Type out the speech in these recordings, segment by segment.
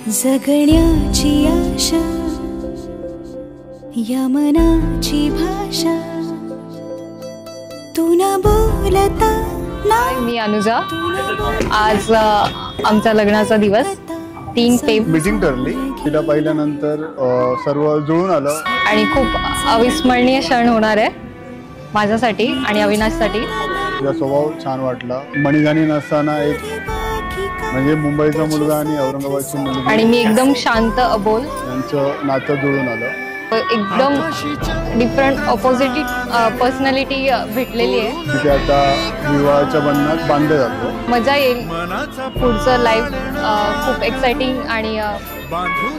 जगण्याची आशा या मनाची भाषा तू न बोलता नाही। मी अनुजा, आज आमचा लग्नाचा दिवस 3 फेब मीटिंग ठरली। तिला पाहिल्यानंतर सर्व जुळून आलं आणि खूप अविस्मरणीय क्षण होणार आहे माझ्यासाठी आणि अविनाशसाठी। तिचा स्वभाव छान वाटला। मणिगाणी नसताना एक म्हणजे मुंबईचा मुलगा आणि औरंगाबादची मुलगी आणि मी एकदम शांत अबोल यांचं नातं जुळून आलं। एकदम डिफरंट ऑपोजिट पर्सनॅलिटी भेटलेली आहे। तिथे आता विवाहाच्या बंधनात बांधले जातो। मजा येईल, पुढचं लाईफ खूप एक्साइटिंग आणि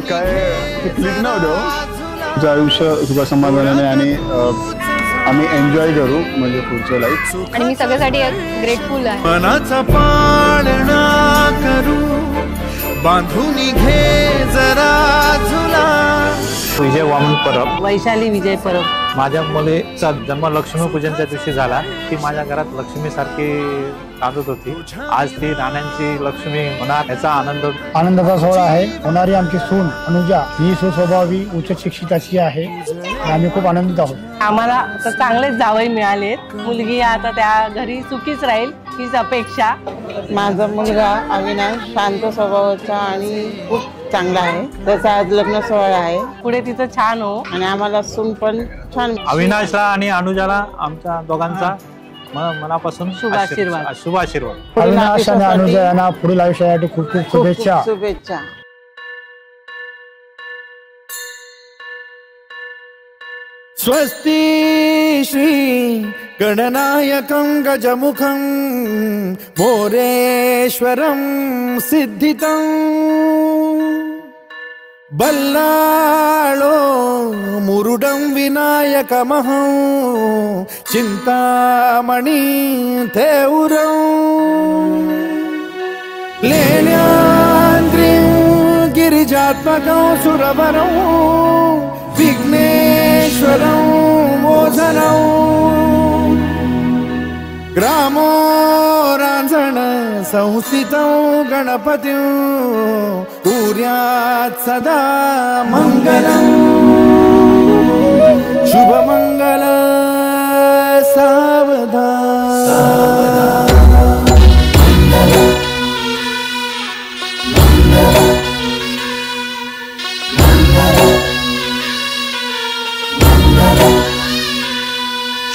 काय क्लिक नव्हतं। तुझं आयुष्य सुख समाधानाने आणि आम्ही एन्जॉय करू म्हणजे पुढचं लाईफ। आणि मी सगळ्यासाठी ग्रेटफुल आहे। मनाचा पाळणा करू बांधून घे जरा झुला। विजय वामन परब, वैशाली विजय परब। माझ्या मुलीचा जन्म लक्ष्मीपूजनच्या दिवशी झाला। ती माझ्या घरात लक्ष्मी सारखी नांदत होती। आज ती नाण्यांची लक्ष्मी होणार याचा आनंदाचा सोहळा आहे। होणारी आमची सून अनुजा ही सुस्वभावी उच्च शिक्षित अशी आहे। आम्ही खूप आनंदित आहोत। आम्हाला आता चांगलेच जावई मिळालेत। मुलगी आता त्या घरी सुखीच राहील हीच अपेक्षा। माझा मुलगा अविनाश शांत स्वभावाचा आणि खूप चांगला आहे। त्याचा आज लग्न सोहळा आहे। पुढे तिचं छान हो आणि आम्हाला सून पण छान। अविनाशला आणि अनुजाला आमच्या दोघांचा मनापासून शुभ आशीर्वाद। अविनाश आणि अनुजा यांना पुढील आयुष्यासाठी खूप खूप शुभेच्छा। शुभेच्छा। स्वस्ति श्री गणनायकं गजमुखं मोरेश्वरं सिद्धितं बल्लाळो मुरुडं विनायकमहं चिंतामणि थेउरं लेण्याद्रिं गिरिजात्मकं सुरवरं विघ्नेश्वरं मोझनं ग्रामो रांझण संस्थितं गणपतिं कुर्यात् सदा मंगलं। शुभमंगल सावधान।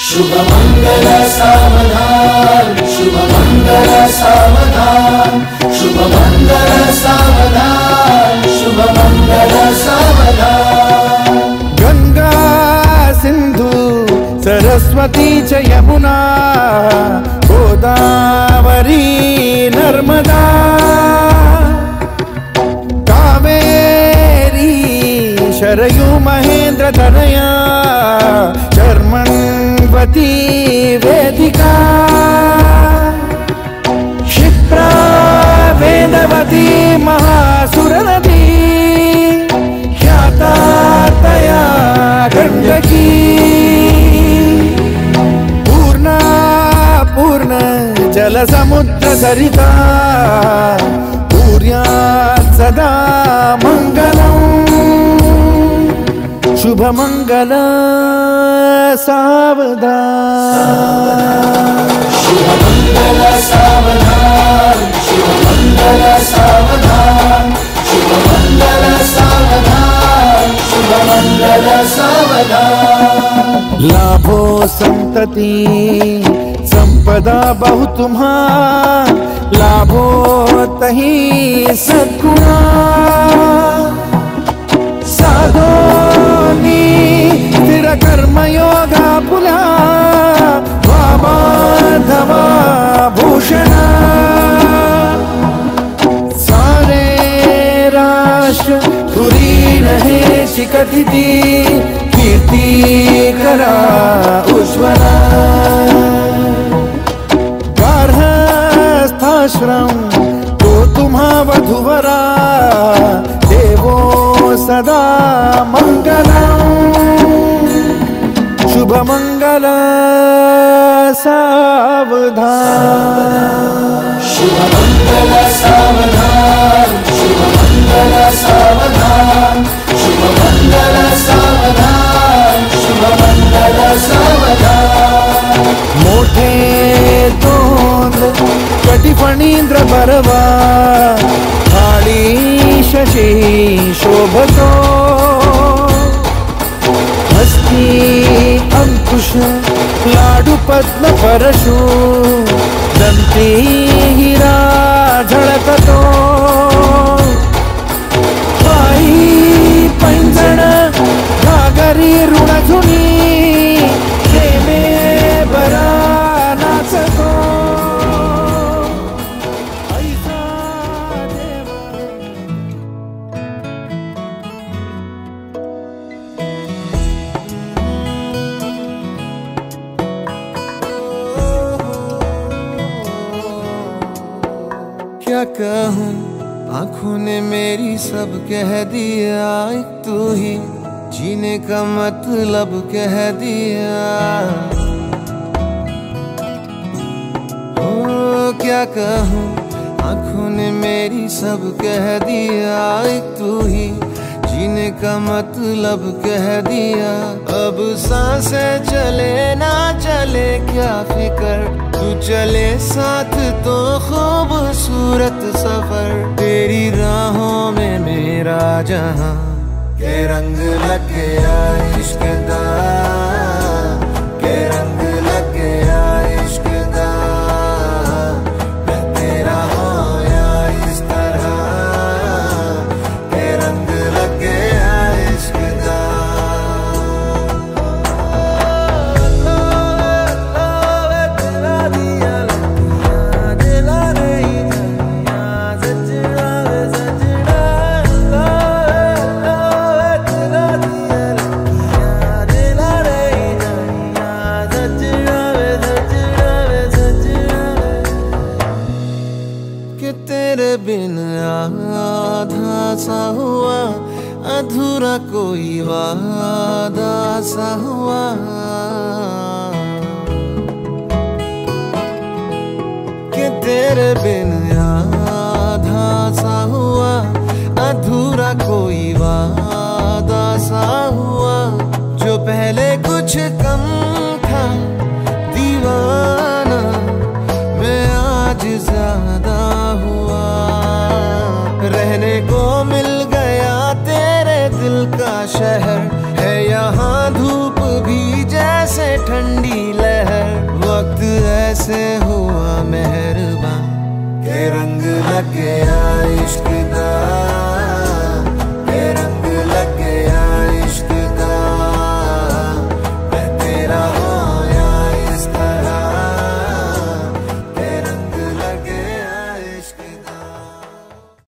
शुभमंगल सावधान, शुभमंगल सावधान, शुभमंगल सावधान, शुभमंगल सावधान। गंगा सिंधु सरस्वती च यमुना गोदावरी नर्मदा कावेरी शरयू महेंद्र तनया चर्मण्वती वेदिका क्षिप्रा वेदवती महासुरनदी ख्याता तया गंडकी पूर्णा पूर्ण जल समुद्र सरिता कुर्यात् सदा मंगलं। शुभमंगल सावधान। शुभमंगल सावधान, शुभमंगल सावधान, शुभमंगल सावधान, शुभमंगल सावधान। लाभो संतति संपदा बहु तुम्हा लाभो तही सद्गुणा साधोनी स्थिर कर्मयोगा पुला वामाधवा भूषणा सारे राष्ट्र धुरीन हे शिकथिती कीर्ती करा उज्ज्वला गार्हस्थाश्रम तो तुम्हा वधुवरा देवो सदा मंगलं। शुभमंगल सावधान, शुभमंगल सावधान, शुभमंगल मंगल सावधान शुभ मंगल सावधान शुभ मंगल सावधान मोठे तोंड कटी फणींद्र बरवा थाळी शशी शोभतो हस्ती अंकुश लाडू पद्म परशु दंती हिरा झळकतो पायी पैंजण घागरी ऋणधुनी प्रेमे बरा नाचतो ऐसा देवा क्या कहूँ आँखों ने मेरी सब कह दिया एक तू ही जीने का मतलब कह दिया ओ क्या कहूँ आँखों ने मेरी सब कह दिया एक तू ही जीने का मतलब कह दिया अब सांसें चले ना चले क्या फिकर तू चले साथ तो खूबसूरत सफर तेरी राहों में मेरा जहां के रंग लग गया इश्क दा के रंग लग गया इश्क दा मैं तेरा होया इस तरह के रंग लग गया इश्क दा कि तेरे बिन आधा सा हुआ अधूरा कोई वादा सा हुआ कि तेरे बिन आधा सा हुआ अधूरा कोई वादा सा हुआ जो पहले कुछ कम था दीवाना मैं आज ज्यादा हुआ रहने को मिल गया तेरे दिल का शहर है यहाँ धूप भी जैसे ठंडी लहर वक्त ऐसे हुआ मेहरबान के रंग लग गया